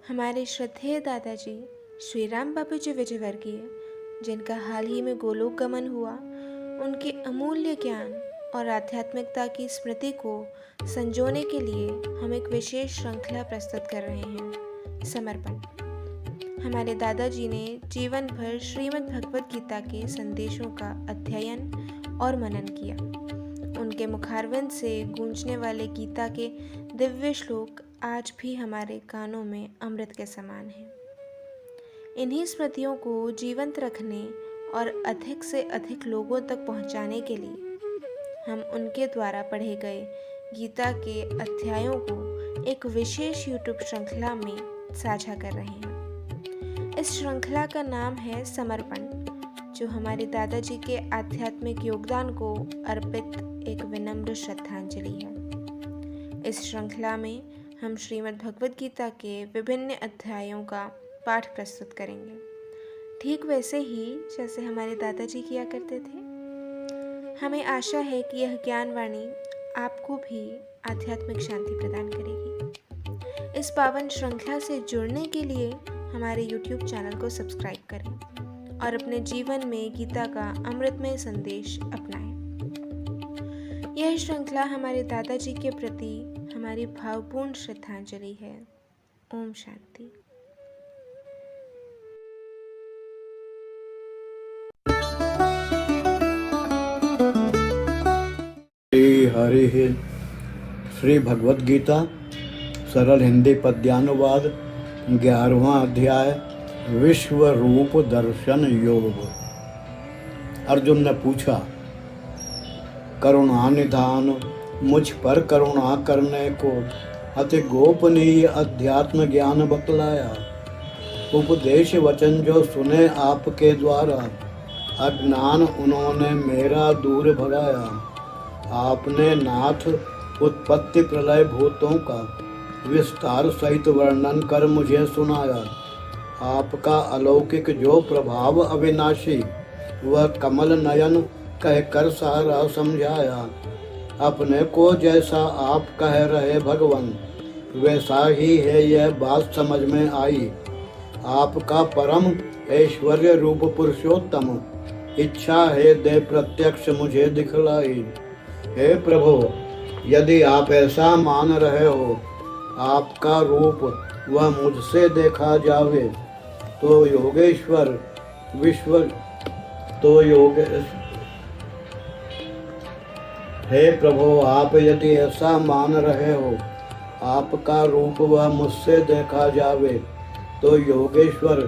हमारे श्रद्धेय दादाजी श्री राम बाबू जी विजयवर्गीय, जिनका हाल ही में गोलोक गमन हुआ, उनके अमूल्य ज्ञान और आध्यात्मिकता की स्मृति को संजोने के लिए हम एक विशेष श्रृंखला प्रस्तुत कर रहे हैं, समर्पण। हमारे दादाजी ने जीवन भर श्रीमद् भगवद गीता के संदेशों का अध्ययन और मनन किया। उनके मुखारविंद से गूंजने वाले गीता के दिव्य श्लोक आज भी हमारे कानों में अमृत के समान हैं। इन्हीं स्मृतियों को जीवंत रखने और अधिक से अधिक लोगों तक पहुंचाने के लिए हम उनके द्वारा पढ़े गए गीता के अध्यायों को एक विशेष यूट्यूब श्रृंखला में साझा कर रहे हैं। इस श्रृंखला का नाम है समर्पण, जो हमारे दादाजी के आध्यात्मिक योगदान को अर्पित एक विनम्र श्रद्धांजलि है। इस श्रृंखला में हम श्रीमद् भगवद गीता के विभिन्न अध्यायों का पाठ प्रस्तुत करेंगे, ठीक वैसे ही जैसे हमारे दादाजी किया करते थे। हमें आशा है कि यह ज्ञानवाणी आपको भी आध्यात्मिक शांति प्रदान करेगी। इस पावन श्रृंखला से जुड़ने के लिए हमारे YouTube चैनल को सब्सक्राइब करें और अपने जीवन में गीता का अमृतमय संदेश अपनाएं। यह श्रृंखला हमारे दादाजी के प्रति हमारी भावपूर्ण श्रद्धांजलि है। ओम शांति। श्री हरि श्री भगवद गीता सरल हिंदी पद्यानुवाद 11वां अध्याय विश्व रूप दर्शन योग। अर्जुन ने पूछा, करुणा निधान मुझ पर करुणा करने को अति गोपनीय अध्यात्म ज्ञान बतलाया। उपदेश वचन जो सुने आपके द्वारा, अज्ञान उन्होंने मेरा दूर भगाया। आपने नाथ उत्पत्ति प्रलय भूतों का विस्तार सहित वर्णन कर मुझे सुनाया। आपका अलौकिक जो प्रभाव अविनाशी, वह कमल नयन कहकर सारा समझाया। अपने को जैसा आप कह रहे भगवान, वैसा ही है यह बात समझ में आई। आपका परम ऐश्वर्य रूप पुरुषोत्तम, इच्छा है दे प्रत्यक्ष मुझे दिखलाई। हे प्रभु, यदि आप ऐसा मान रहे हो, आपका रूप वह मुझसे देखा जावे, तो योगेश्वर हे प्रभु, आप यदि ऐसा मान रहे हो, आपका रूप वह मुझसे देखा जावे, तो योगेश्वर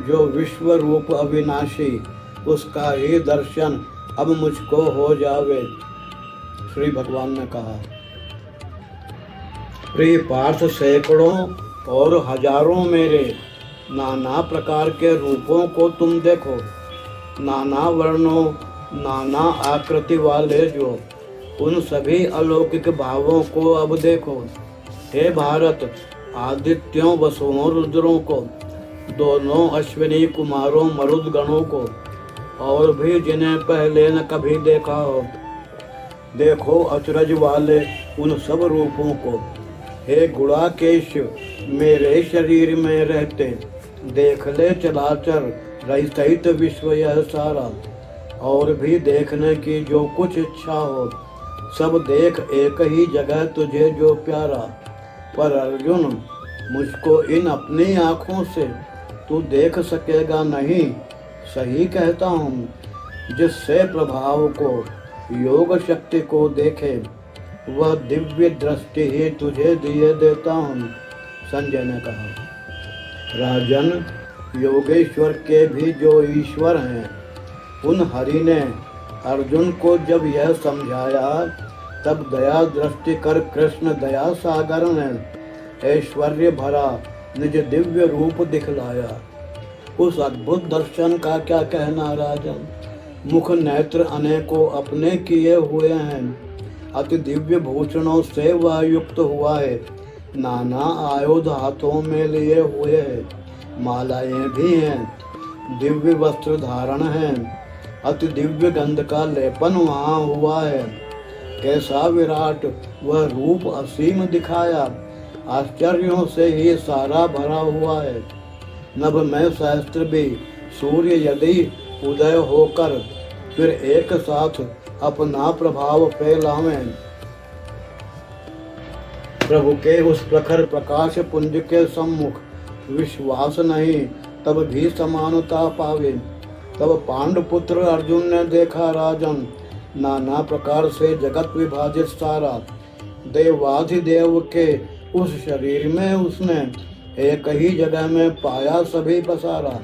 जो विश्व रूप अविनाशी, उसका ही दर्शन अब मुझको हो जावे। श्री भगवान ने कहा, प्रिय पार्थ, सैकड़ों और हजारों मेरे नाना प्रकार के रूपों को तुम देखो। नाना वर्णों, नाना आकृति वाले जो उन सभी अलौकिक भावों को अब देखो। हे भारत, आदित्यों वसुओं रुद्रों को, दोनों अश्विनी कुमारों मरुद गणों को, और भी जिन्हें पहले न कभी देखा हो, देखो अचरज वाले उन सब रूपों को। हे गुणाकेश, मेरे शरीर में रहते, देख ले चलाचर रहित विश्व यह सारा। और भी देखने की जो कुछ इच्छा हो, सब देख एक ही जगह तुझे जो प्यारा। पर अर्जुन, मुझको इन अपनी आँखों से तू देख सकेगा नहीं। सही कहता हूँ, जिससे प्रभाव को, योग शक्ति को देखे, वह दिव्य दृष्टि ही तुझे दिए देता हूँ। संजय ने कहा, राजन, योगेश्वर के भी जो ईश्वर हैं, उन हरि ने अर्जुन को जब यह समझाया, तब दया दृष्टि कर कृष्ण दया सागर ने ऐश्वर्य भरा निज दिव्य रूप दिखलाया। उस अद्भुत दर्शन का क्या कहना राजन। मुख नेत्र अनेकों अपने किए हुए हैं, अति दिव्य भूषणों से वह युक्त हुआ है। नाना आयुध हाथों में लिए हुए है, मालाएं भी हैं, दिव्य वस्त्र धारण हैं, अति दिव्य गंध का लेपन वहाँ हुआ है। कैसा विराट वह रूप असीम दिखाया। आश्चर्यों से ही सारा भरा हुआ है। नभ में सहस्त्र भी सूर्य यदि उदय होकर फिर एक साथ अपना प्रभाव फैलावें, प्रभु के उस प्रखर प्रकाश पुंज के सम्मुख विश्वास नहीं तब भी समानता पावे। तब पांडुपुत्र अर्जुन ने देखा राजन, नाना प्रकार से जगत विभाजित सारा, देवाधिदेव के उस शरीर में उसने एक ही जगह में पाया सभी पसारा।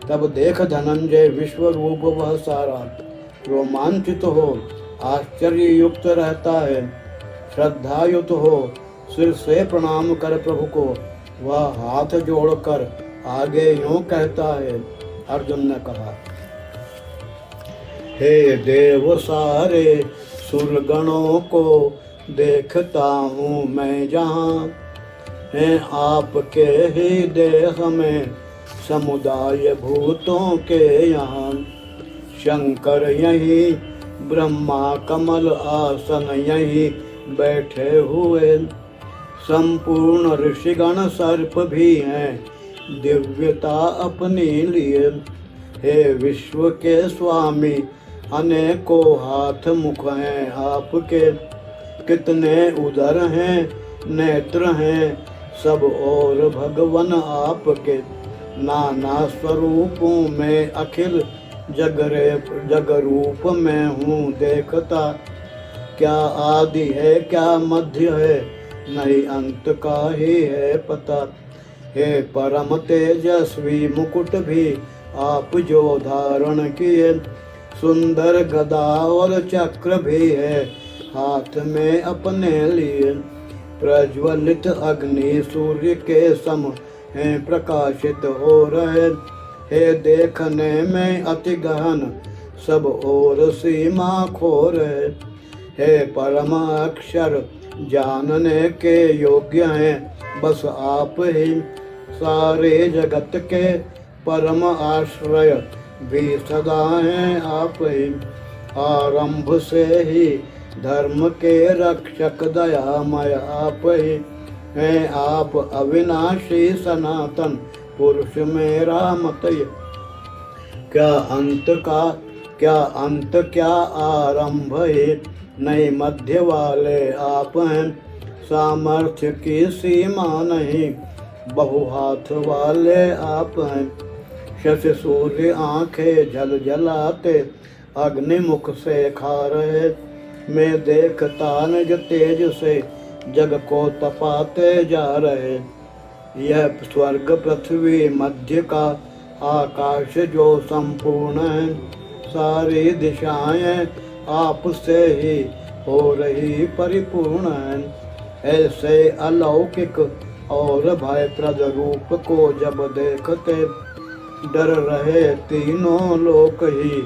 तब देख धनंजय विश्व रूप वह सारा, रोमांचित हो आश्चर्य युक्त रहता है। श्रद्धायुत हो सिर से प्रणाम कर प्रभु को, वह हाथ जोड़कर आगे यूं कहता है। अर्जुन ने कहा, हे देव सारे सुरगणों को देखता हूँ मैं जहाँ, है आपके ही देह में समुदाय भूतों के यहाँ। शंकर यही ब्रह्मा कमल आसन यही बैठे हुए, संपूर्ण ऋषिगण सर्प भी हैं दिव्यता अपने लिए। हे विश्व के स्वामी अनेकों हाथ मुख हैं आपके, कितने उदर हैं नेत्र हैं सब और भगवन आपके। नाना स्वरूपों में अखिल जग रूप में हूँ देखता, क्या आदि है क्या मध्य है नहीं अंत का ही है पता। हे परम तेजस्वी मुकुट भी आप जो धारण किए, सुंदर गदा और चक्र भी है हाथ में अपने लिए। प्रज्वलित अग्नि सूर्य के सम हैं प्रकाशित हो रहे, हे देखने में अति गहन सब और सीमा खो रहे। हे परम अक्षर जानने के योग्य हैं बस आप ही, सारे जगत के परम आश्रय भी सदा हैं आप ही। आरंभ से ही धर्म के रक्षक दयामय आप ही हैं, आप अविनाशी सनातन पुरुष मेरा मत। क्या अंत क्या आरंभ है नहीं मध्य वाले आप हैं, सामर्थ्य की सीमा नहीं बहु हाथ वाले आप हैं। शशि सूर्य आंखें जल जलाते अग्निमुख से खा रहे, मैं देखता निज तेज से जग को तपाते जा रहे। यह स्वर्ग पृथ्वी मध्य का आकाश जो संपूर्ण है, सारी दिशाएं आपसे ही हो रही परिपूर्ण है। ऐसे अलौकिक और भयप्रद रूप को जब देखते डर रहे तीनों लोक ही,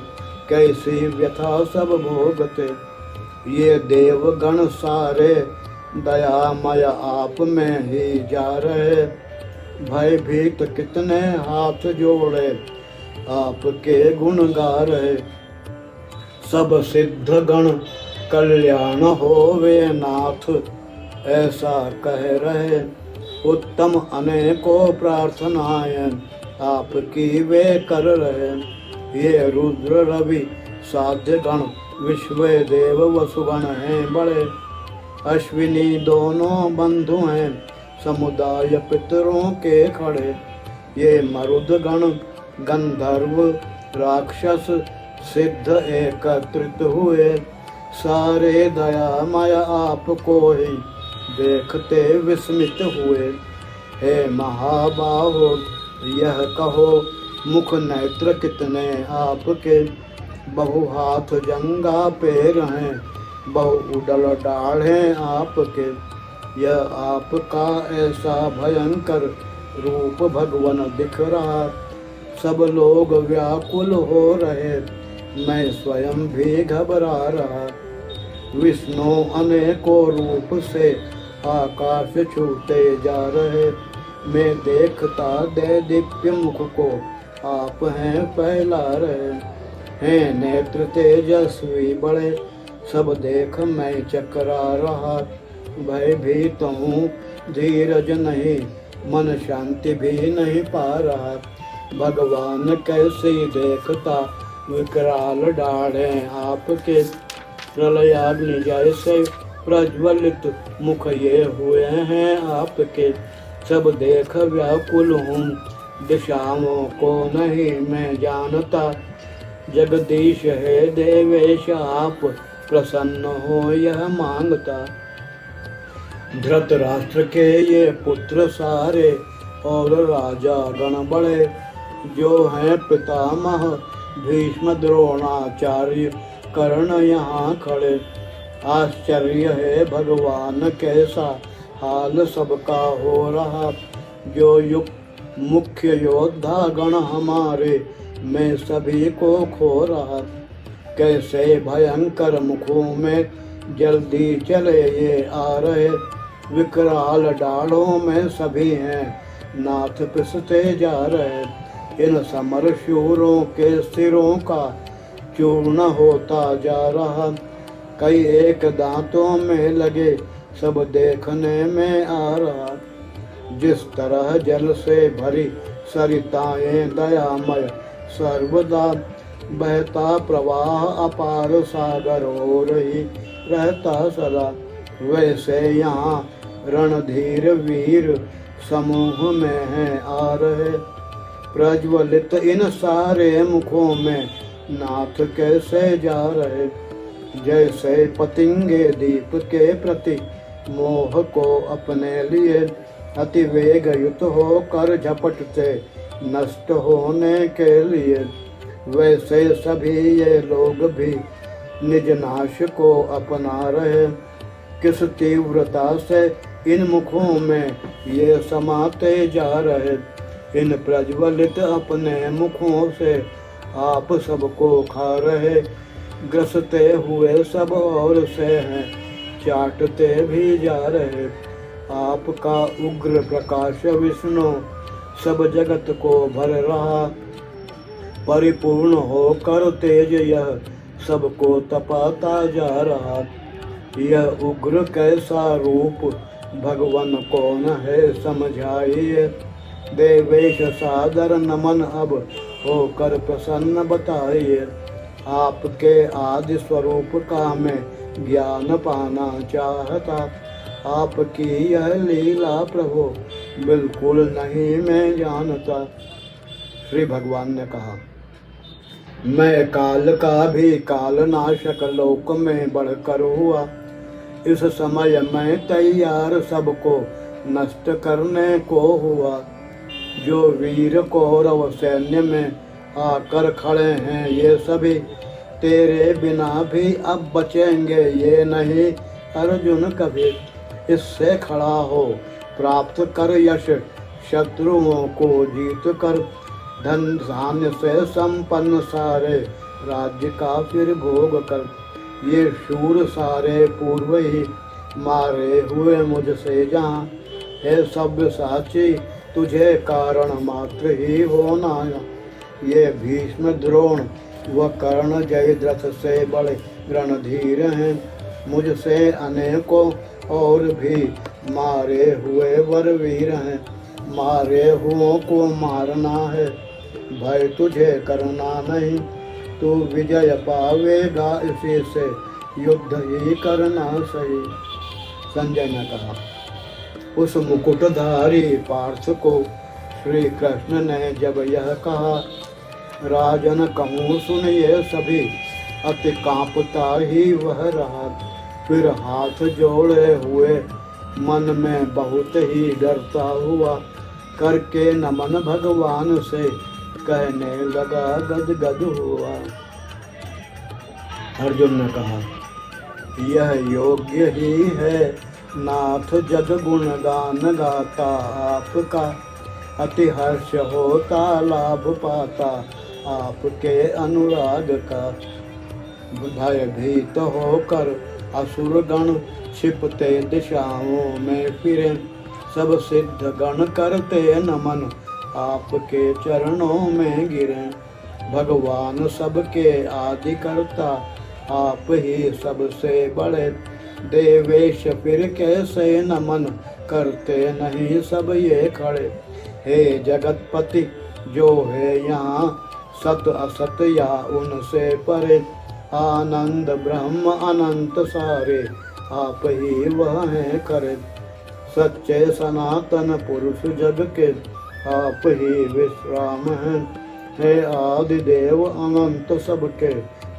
कैसी व्यथा सब भोगते। ये देवगण सारे दयामय आप में ही जा रहे, भयभीत कितने हाथ जोड़े आपके गुण गा रहे। सब सिद्ध गण कल्याण होवे नाथ ऐसा कह रहे, उत्तम अनेकों प्रार्थनाएं आपकी वे कर रहे। ये रुद्र रवि साध्य गण विश्व देव वसुगण हैं बड़े, अश्विनी दोनों बंधु हैं समुदाय पितरों के खड़े। ये मरुद गण गंधर्व राक्षस सिद्ध एकत्रित हुए, सारे दयामय आपको ही देखते विस्मित हुए। हे महाबाहो यह कहो मुख नेत्र कितने आपके, बहु हाथ जंगा पैर हैं बहु उडल डाढ़ हैं आपके। यह आपका ऐसा भयंकर रूप भगवन दिख रहा, सब लोग व्याकुल हो रहे, मैं स्वयं भी घबरा रहा। विष्णु अनेकों रूप से आकाश छूते जा रहे, मैं देखता दे दिव्य मुख को आप हैं फैला रहे। हैं नेत्र तेजस्वी बड़े सब देख मैं चकरा रहा, भयभीत हूँ धीरज नहीं, मन शांति भी नहीं पा रहा। भगवान कैसे देखता विकराल डाढ़े आपके, प्रलयाग्नि जैसे प्रज्वलित मुख ये हुए हैं आपके। सब देख व्याकुल हूँ, दिशाओं को नहीं मैं जानता। जगदीश है देवेश आप, प्रसन्न हो यह मांगता। धृतराष्ट्र के ये पुत्र सारे और राजा गण बड़े, जो हैं पितामह भीष्म द्रोणाचार्य कर्ण यहाँ खड़े। आश्चर्य है भगवान कैसा हाल सबका हो रहा, जो मुख्य योद्धा गण हमारे में सभी को खो रहा। कैसे भयंकर मुखों में जल्दी चले ये आ रहे, विकराल डालों में सभी हैं नाथ पिसते जा रहे। इन समर शूरों के सिरों का चूर्ण होता जा रहा, कई एक दांतों में लगे सब देखने में आ रहा। जिस तरह जल से भरी सरिताएं दयामय सर्वदा, बहता प्रवाह अपार सागर हो रही रहता सदा। वैसे यहाँ रणधीर वीर समूह में हैं आ रहे, प्रज्वलित इन सारे मुखों में नाथ कैसे जा रहे। जैसे पतंगे दीप के प्रति मोह को अपने लिए, अति वेग युत होकर झपटते नष्ट होने के लिए। वैसे सभी ये लोग भी निज नाश को अपना रहे, किस तीव्रता से इन मुखों में ये समाते जा रहे। इन प्रज्वलित अपने मुखों से आप सबको खा रहे, ग्रसते हुए सब और से हैं चाटते भी जा रहे। आपका उग्र प्रकाश विष्णु सब जगत को भर रहा, परिपूर्ण होकर तेज यह सबको तपाता जा रहा। यह उग्र कैसा रूप भगवान कौन है समझाइए, देवेश सादर नमन अब होकर प्रसन्न बताइए। आपके आदि स्वरूप का मैं ज्ञान पाना चाहता, आपकी यह लीला प्रभु बिल्कुल नहीं मैं जानता। श्री भगवान ने कहा, मैं काल का भी कालनाशक लोक में बढ़कर हुआ, इस समय मैं तैयार सबको नष्ट करने को हुआ। जो वीर कौरव सैन्य में आकर खड़े हैं ये सभी, तेरे बिना भी अब बचेंगे ये नहीं अर्जुन कभी। इससे खड़ा हो प्राप्त कर यश, शत्रुओं को जीत कर, धन धान्य से संपन्न सारे राज्य का फिर भोग कर। ये शूर सारे पूर्व ही मारे हुए मुझसे जहाँ, है सभ्य साची तुझे कारण मात्र ही होना। ये भीष्म द्रोण व कर्ण जयद्रथ से बड़े रणधीर हैं, मुझसे अनेकों और भी मारे हुए वरवीर हैं। मारे हुओं को मारना है, भय तुझे करना नहीं, तू विजय पावेगा इसी से युद्ध ही करना सही। संजय ने कहा, उस मुकुटधारी पार्थ को श्री कृष्ण ने जब यह कहा, राजन कहूँ सुनिए सभी, अति कांपता ही वह रहा। फिर हाथ जोड़े हुए मन में बहुत ही डरता हुआ, करके नमन भगवान से कहने लगा गदगद हुआ। अर्जुन ने कहा, यह योग्य ही है नाथ जग गुण गान गाता आपका, अति हर्ष होता लाभ पाता आपके अनुराग का। भयभीत होकर असुर गण छिपते दिशाओं में फिरे, सब सिद्ध गण करते नमन आपके चरणों में गिरे। भगवान सबके आदि करता आप ही सबसे बड़े, देवेश फिर कैसे नमन करते नहीं सब ये खड़े। हे जगतपति जो है यहाँ, सत असत या उनसे परे। आनंद ब्रह्म अनंत सारे, आप ही वह हैं करे। सच्चे सनातन पुरुष जग के, आप ही विश्राम हैं। हे आदि देव अनंत सबके,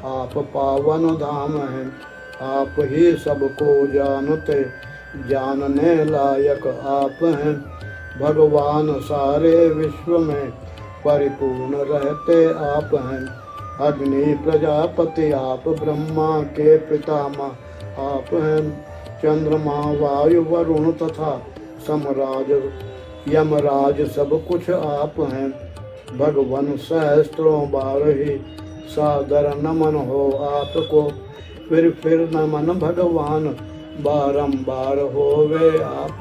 आप पावन धाम हैं। आप ही सबको जानते, जानने लायक आप हैं। भगवान सारे विश्व में परिपूर्ण रहते आप हैं। अग्नि प्रजापति आप, ब्रह्मा के पितामह आप हैं। चंद्रमा वायु वरुण तथा समराज यमराज सब कुछ आप हैं। भगवान सहस्त्रों बार ही सादर नमन हो आपको। फिर नमन भगवान बारंबार होवे आप।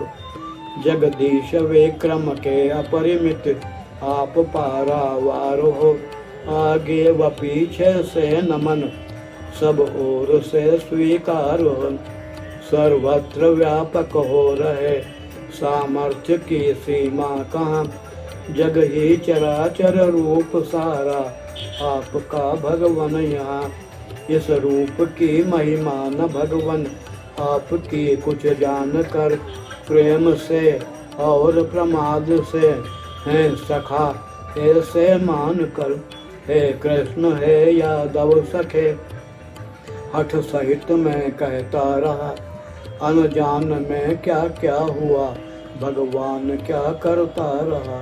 जगदीश विक्रम के अपरिमित आप पारावार हो। आगे व पीछे से नमन सब ओर से स्वीकार हो। सर्वत्र व्यापक हो रहे सामर्थ्य की सीमा कहाँ। जग ही चराचर रूप सारा आपका भगवन यहाँ। इस रूप की महिमा न भगवन आपकी कुछ जान कर। प्रेम से और प्रमाद से हैं सखा ऐसे मान कर। हे कृष्ण हे यादव सखे, हठ सहित मैं कहता रहा। अनजान में क्या क्या हुआ, भगवान क्या करता रहा।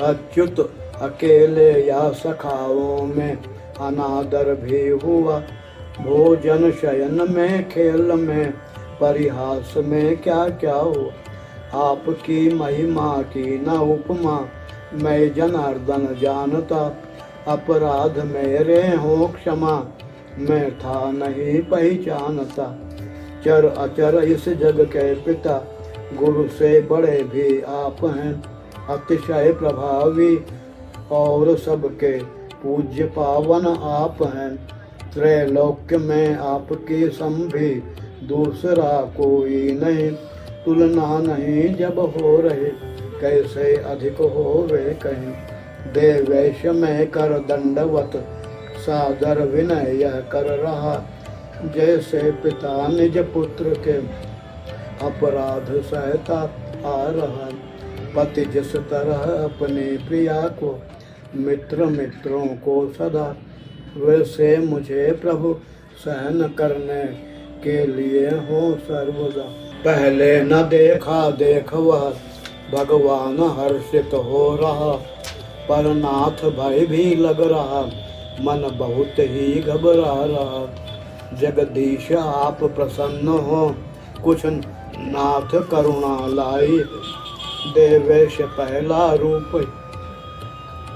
अच्युत अकेले या सखाओं में अनादर भी हुआ। भोजन शयन में खेल में परिहास में क्या क्या हुआ। आपकी महिमा की न उपमा मैं जनार्दन जानता। अपराध मेरे हो क्षमा, मैं था नहीं पहचानता। चर अचर इस जग के पिता, गुरु से बड़े भी आप हैं। अतिशय प्रभावी और सबके पूज्य पावन आप हैं। त्रैलोक्य में आपकी संभी दूसरा कोई नहीं। तुलना नहीं जब हो रहे, कैसे अधिक हो वे कहीं। देवेश में कर दंडवत, सादर विनय यह कर रहा। जैसे पिता निज पुत्र के अपराध सहता आ रहा। पति जिस तरह अपने प्रिया को, मित्र मित्रों को सदा, वैसे मुझे प्रभु सहन करने के लिए हो सर्वदा। पहले न देखा देख वह, भगवान हर्षित हो रहा। पर नाथ भय भी लग रहा, मन बहुत ही घबरा रहा। जगदीश आप प्रसन्न हो, कुछ नाथ करुणा लाई। देवेश पहला रूप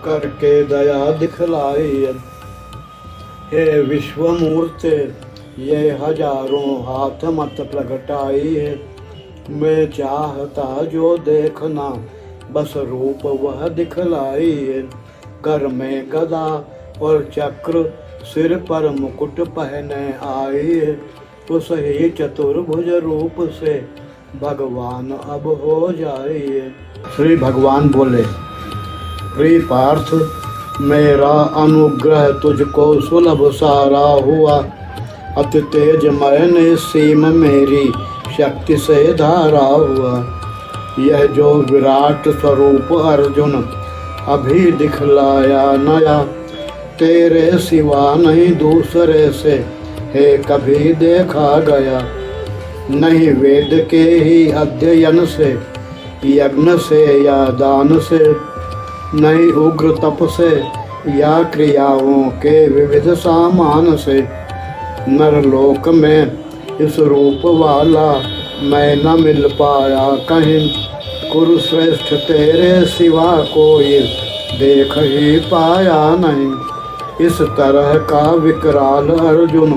करके दया दिखलाई। हे विश्वमूर्ते ये हजारों हाथ मत प्रगटाई है। मैं चाहता जो देखना, बस रूप वह दिखलाई है। कर में गदा और चक्र, सिर पर मुकुट पहने आई है। उस ही चतुर्भुज रूप से भगवान अब हो जाइए। श्री भगवान बोले, प्रिय पार्थ, मेरा अनुग्रह तुझको सुलभ सारा हुआ। अति तेजमय ने सीम मेरी शक्ति से धारा हुआ। यह जो विराट स्वरूप अर्जुन अभी दिखलाया नया, तेरे सिवा नहीं दूसरे से हे कभी देखा गया। नहीं वेद के ही अध्ययन से, यज्ञ से या दान से, नहीं उग्र तप से या क्रियाओं के विविध सामान से। नरलोक में इस रूप वाला मैं न मिल पाया कहीं। कुरुश्रेष्ठ तेरे सिवा कोई देख ही पाया नहीं। इस तरह का विकराल अर्जुन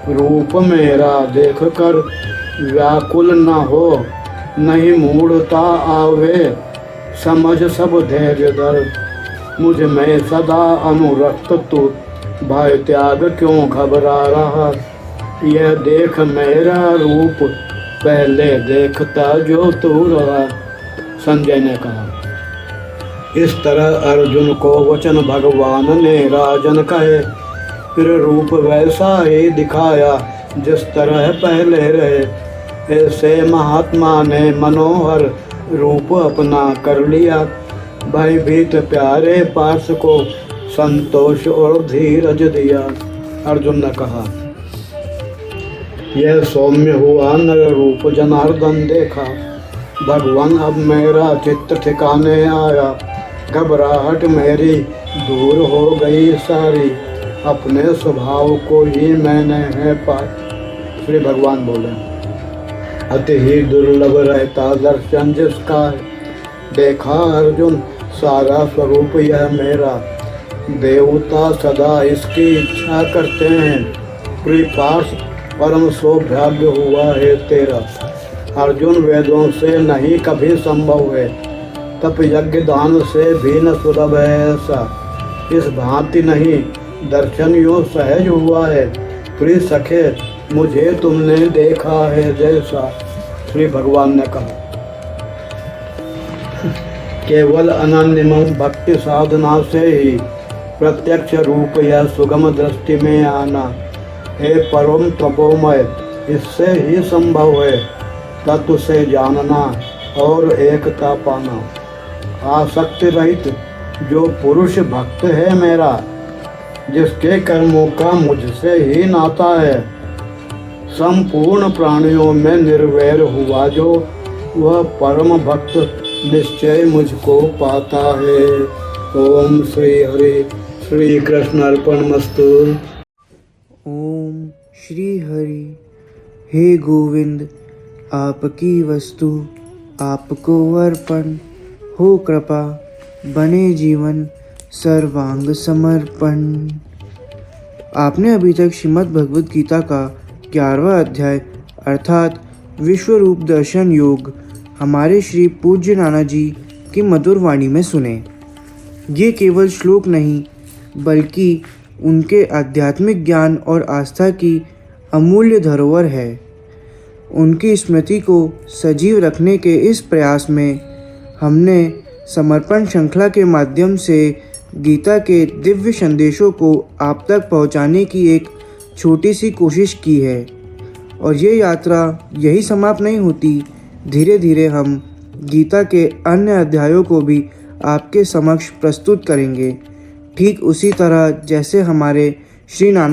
रूप मेरा देख कर व्याकुल न हो, नहीं मूढ़ता आवे समझ सब धैर्य धर। मुझ में सदा अनुरक्त तू भय त्याग क्यों घबरा रहा। यह देख मेरा रूप पहले देखता जो तू रहा। संजय ने कहा। इस तरह अर्जुन को वचन भगवान ने राजन कहे, फिर रूप वैसा ही दिखाया जिस तरह पहले रहे। ऐसे महात्मा ने मनोहर रूप अपना कर लिया। भयभीत प्यारे पार्थ को संतोष और धीरज दिया। अर्जुन ने कहा, यह सौम्य हुआ नर रूप जनार्दन देखा। भगवान अब मेरा चित्त ठिकाने आया। घबराहट मेरी दूर हो गई सारी। अपने स्वभाव को ही मैंने है पाया। श्री भगवान बोले, अति ही दुर्लभ रहता दर्शन जिसका है। देखा अर्जुन सारा स्वरूप यह मेरा। देवता सदा इसकी इच्छा करते हैं। प्रिय पार्थ परम सौभाग्य हुआ है तेरा। अर्जुन वेदों से नहीं कभी संभव है। तप यज्ञ दान से भी न सुलभ है ऐसा। इस भांति नहीं दर्शन यूँ सहज हुआ है। प्रिय सखे मुझे तुमने देखा है जैसा। श्री भगवान ने कहा, केवल अनन्य भक्ति साधना से ही प्रत्यक्ष रूप या सुगम दृष्टि में आना हे परम तपोमय, इससे ही संभव है तत्व से जानना और एकता पाना। आसक्ति रहित जो पुरुष भक्त है मेरा, जिसके कर्मों का मुझसे ही नाता है। संपूर्ण प्राणियों में निर्वैर हुआ जो, वह परम भक्त निश्चय मुझको पाता है। ओम श्री हरि श्री कृष्ण अर्पणमस्तु। ओम श्री हरि। हे गोविंद, आपकी वस्तु आपको अर्पण हो, कृपा बने जीवन सर्वांग समर्पण। आपने अभी तक श्रीमद् भगवद गीता का 11वां अध्याय अर्थात विश्व रूप दर्शन योग हमारे श्री पूज्य नाना जी की मधुर वाणी में सुने। ये केवल श्लोक नहीं बल्कि उनके आध्यात्मिक ज्ञान और आस्था की अमूल्य धरोहर है। उनकी स्मृति को सजीव रखने के इस प्रयास में हमने समर्पण श्रृंखला के माध्यम से गीता के दिव्य संदेशों को आप तक पहुंचाने की एक छोटी सी कोशिश की है। और ये यात्रा यही समाप्त नहीं होती। धीरे धीरे हम गीता के अन्य अध्यायों को भी आपके समक्ष प्रस्तुत करेंगे, ठीक उसी तरह जैसे हमारे श्री नाना